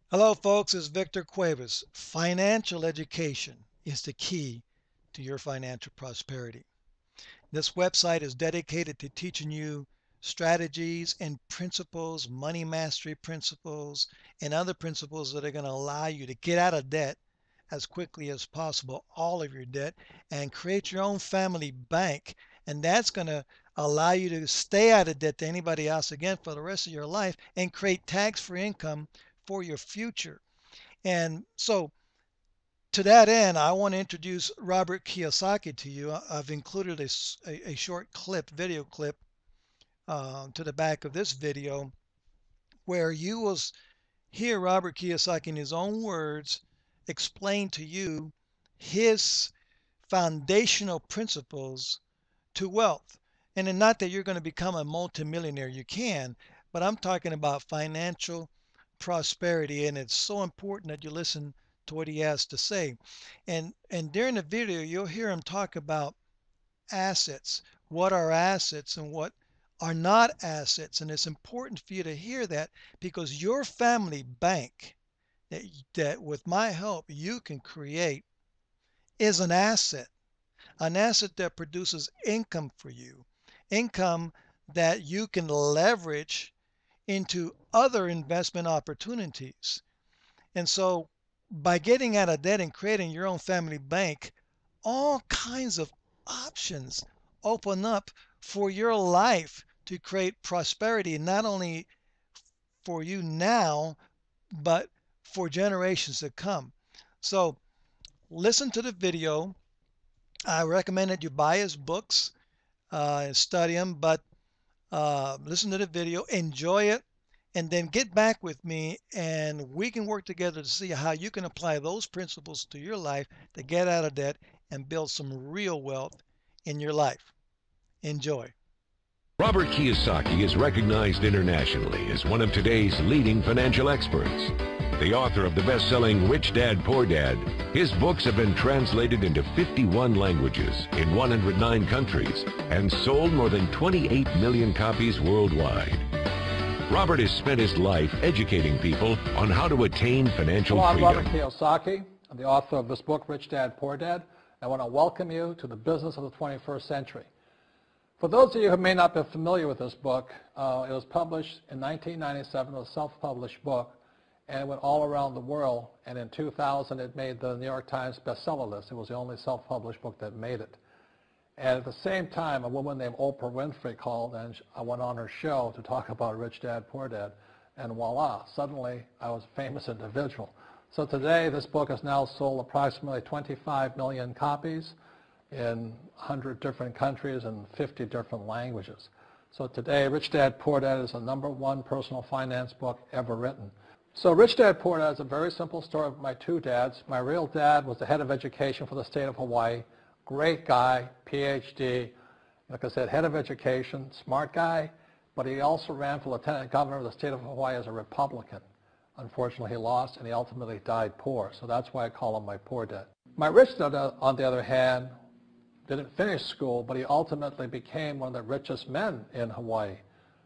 Hello, folks. It's Victor Cuevas. Financial education is the key to your financial prosperity. This website is dedicated to teaching you strategies and principles, money mastery principles, and other principles that are going to allow you to get out of debt as quickly as possible, all of your debt, and create your own family bank. And that's going to allow you to stay out of debt to anybody else again for the rest of your life and create tax-free income for your future. And so, to that end, I want to introduce Robert Kiyosaki to you. I've included a short clip, video clip, to the back of this video where you will hear Robert Kiyosaki in his own words explain to you his foundational principles to wealth. And then not that you're going to become a multimillionaire, you can, but I'm talking about financial prosperity, and it's so important that you listen to what he has to say. And during the video, you'll hear him talk about assets, what are assets and what are not assets. And it's important for you to hear that because your family bank that with my help you can create is an asset that produces income for you, income that you can leverage into other investment opportunities. And so by getting out of debt and creating your own family bank, all kinds of options open up for your life to create prosperity, not only for you now, but for generations to come. So listen to the video. I recommend that you buy his books and study them, but listen to the video, enjoy it, and then get back with me and we can work together to see how you can apply those principles to your life to get out of debt and build some real wealth in your life. Enjoy. Robert Kiyosaki is recognized internationally as one of today's leading financial experts. The author of the best-selling Rich Dad, Poor Dad, his books have been translated into 51 languages in 109 countries and sold more than 28 million copies worldwide. Robert has spent his life educating people on how to attain financial Hello, I'm freedom. Robert Kiyosaki. I'm the author of this book, Rich Dad, Poor Dad. I want to welcome you to the business of the 21st century. For those of you who may not be familiar with this book, it was published in 1997, it was a self-published book, and it went all around the world, and in 2000 it made the New York Times bestseller list. It was the only self-published book that made it. And at the same time, a woman named Oprah Winfrey called, and I went on her show to talk about Rich Dad, Poor Dad, and voila, suddenly I was a famous individual. So today, this book has now sold approximately 25 million copies in 100 different countries and 50 different languages. So today, Rich Dad, Poor Dad is the #1 personal finance book ever written. So Rich Dad, Poor Dad is a very simple story of my two dads. My real dad was the head of education for the state of Hawaii. Great guy, PhD, like I said, head of education, smart guy, but he also ran for lieutenant governor of the state of Hawaii as a Republican. Unfortunately, he lost, and he ultimately died poor, so that's why I call him my poor dad. My rich dad, on the other hand, didn't finish school, but he ultimately became one of the richest men in Hawaii.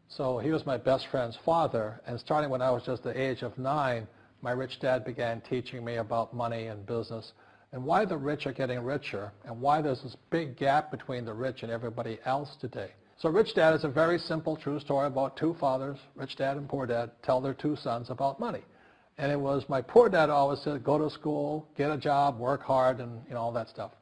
So he was my best friend's father, and starting when I was just the age of 9, my rich dad began teaching me about money and business and why the rich are getting richer and why there's this big gap between the rich and everybody else today. So Rich Dad is a very simple, true story about two fathers, Rich Dad and Poor Dad, tell their two sons about money. And it was my poor dad always said, go to school, get a job, work hard, and all that stuff.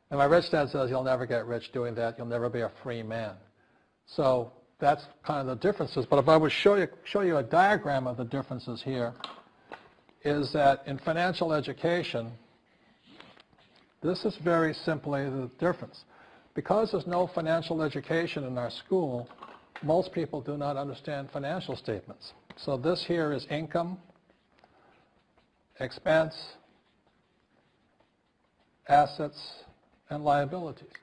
And my rich dad says, you'll never get rich doing that. You'll never be a free man. So that's kind of the differences. But if I would show you a diagram of the differences here, is that in financial education, this is very simply the difference. Because there's no financial education in our school, most people do not understand financial statements. So this here is income, expense, assets, and liabilities.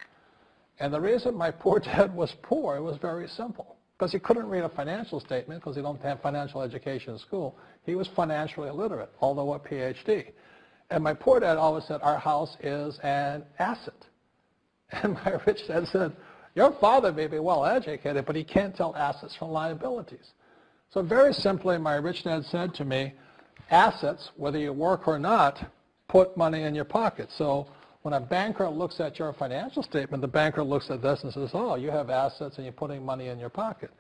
And the reason my poor dad was poor, it was very simple. Because he couldn't read a financial statement because he don't have financial education in school. He was financially illiterate, although a PhD. And my poor dad always said, our house is an asset. And my rich dad said, your father may be well educated, but he can't tell assets from liabilities. So very simply, my rich dad said to me, assets, whether you work or not, put money in your pocket. So when a banker looks at your financial statement, the banker looks at this and says, oh, you have assets and you're putting money in your pocket.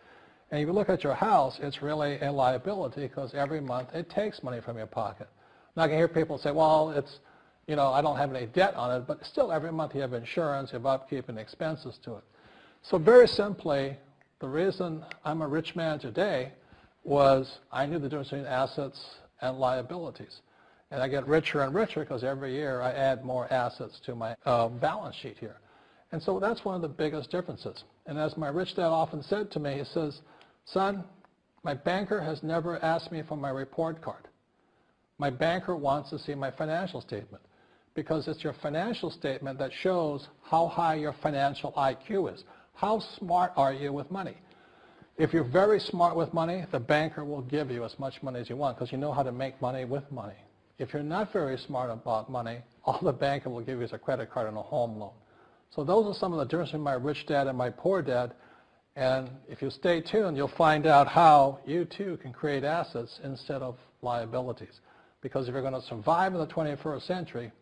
And if you look at your house, it's really a liability because every month it takes money from your pocket. Now I can hear people say, well, it's, you know, I don't have any debt on it, but still every month you have insurance, you have upkeep and expenses to it. So very simply, the reason I'm a rich man today was I knew the difference between assets and liabilities. And I get richer and richer because every year I add more assets to my balance sheet here. And so that's one of the biggest differences. And as my rich dad often said to me, he says, son, my banker has never asked me for my report card. My banker wants to see my financial statement because it's your financial statement that shows how high your financial IQ is. How smart are you with money? If you're very smart with money, the banker will give you as much money as you want because you know how to make money with money. If you're not very smart about money, all the banker will give you is a credit card and a home loan. So those are some of the differences between my rich dad and my poor dad. And if you stay tuned, you'll find out how you too can create assets instead of liabilities. Because if you're going to survive in the 21st century,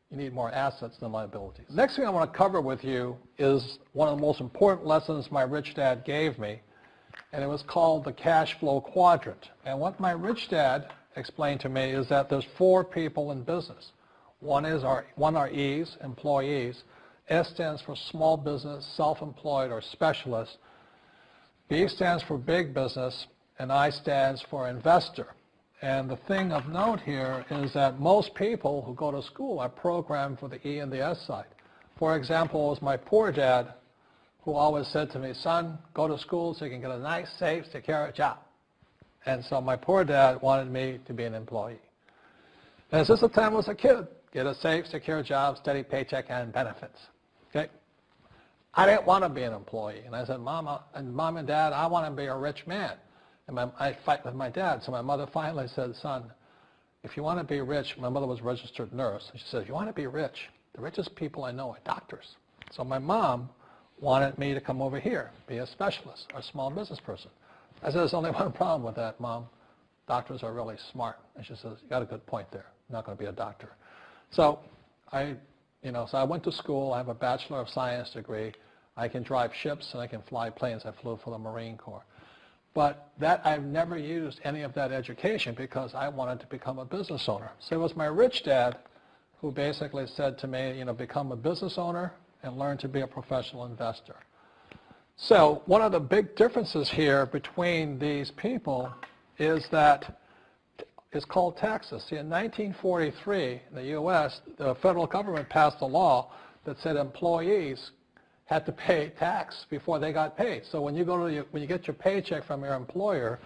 you need more assets than liabilities. The next thing I want to cover with you is one of the most important lessons my rich dad gave me, and it was called the cash flow quadrant. And what my rich dad explained to me is that there's 4 people in business. One are E's, employees. S stands for small business, self-employed, or specialist. B stands for big business, and I stands for investor. And the thing of note here is that most people who go to school are programmed for the E and the S side. For example, it was my poor dad who always said to me, son, go to school so you can get a nice, safe, secure job. And so my poor dad wanted me to be an employee. And since the time I was a kid, get a safe, secure job, steady paycheck, and benefits. Okay? I didn't want to be an employee. And I said, Mom and Dad, I want to be a rich man. And I fight with my dad. So my mother finally said, son, if you want to be rich, my mother was a registered nurse. She said, if you want to be rich, the richest people I know are doctors. So my mom wanted me to come over here, be a specialist or a small business person. I said, there's only one problem with that, Mom. Doctors are really smart. And she says, you got a good point there. I'm not going to be a doctor. So I went to school. I have a Bachelor of Science degree. I can drive ships and I can fly planes. I flew for the Marine Corps. But I've never used any of that education because I wanted to become a business owner. So it was my rich dad who basically said to me, become a business owner and learn to be a professional investor. So one of the big differences here between these people is that it's called taxes. See, in 1943, in the U.S., the federal government passed a law that said employees had to pay tax before they got paid. So when you get your paycheck from your employer,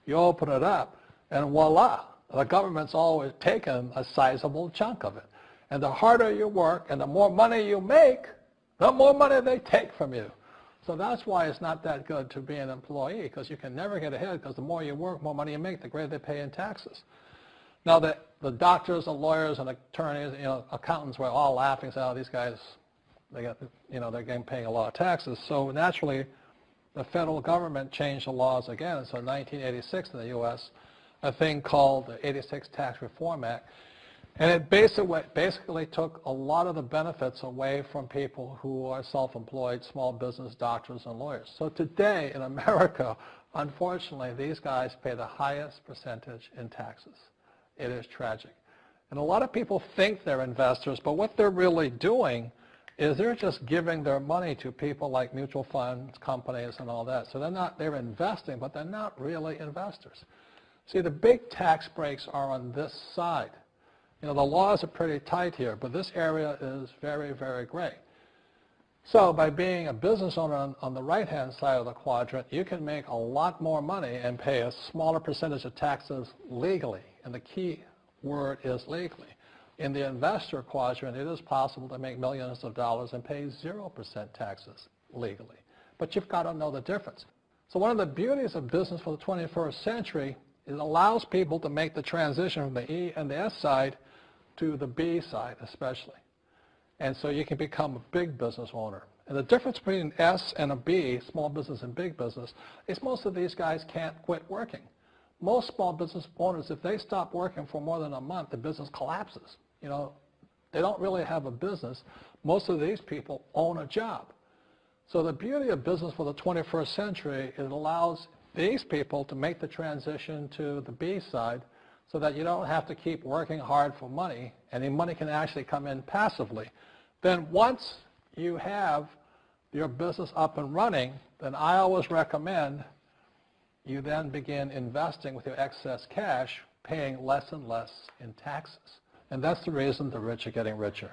you open it up, and voila, the government's always taken a sizable chunk of it. And the harder you work and the more money you make, the more money they take from you. So that's why it's not that good to be an employee, because you can never get ahead, because the more you work, more money you make, the greater they pay in taxes. Now, the doctors and lawyers and attorneys, accountants were all laughing, saying, oh, these guys, they're getting paying a lot of taxes. So naturally, the federal government changed the laws again. So in 1986 in the U.S., a thing called the 86 Tax Reform Act, and it basically took a lot of the benefits away from people who are self-employed, small business, doctors, and lawyers. So today in America, unfortunately, these guys pay the highest percentage in taxes. It is tragic. And a lot of people think they're investors, but what they're really doing is they're just giving their money to people like mutual funds, companies, and all that. So they're investing, but they're not really investors. See, the big tax breaks are on this side. The laws are pretty tight here, but this area is very, very gray. So by being a business owner on the right-hand side of the quadrant, you can make a lot more money and pay a smaller percentage of taxes legally. And the key word is legally. In the investor quadrant, it is possible to make millions of dollars and pay 0% taxes legally. But you've got to know the difference. So one of the beauties of business for the 21st century is it allows people to make the transition from the E and the S side to the B side especially. And so you can become a big business owner. And the difference between an S and a B, small business and big business, is most of these guys can't quit working. most small business owners, if they stop working for more than a month, the business collapses. They don't really have a business. Most of these people own a job. So the beauty of business for the 21st century is it allows these people to make the transition to the B side so that you don't have to keep working hard for money, and the money can actually come in passively. Then once you have your business up and running, then I always recommend you then begin investing with your excess cash, paying less and less in taxes. And that's the reason the rich are getting richer.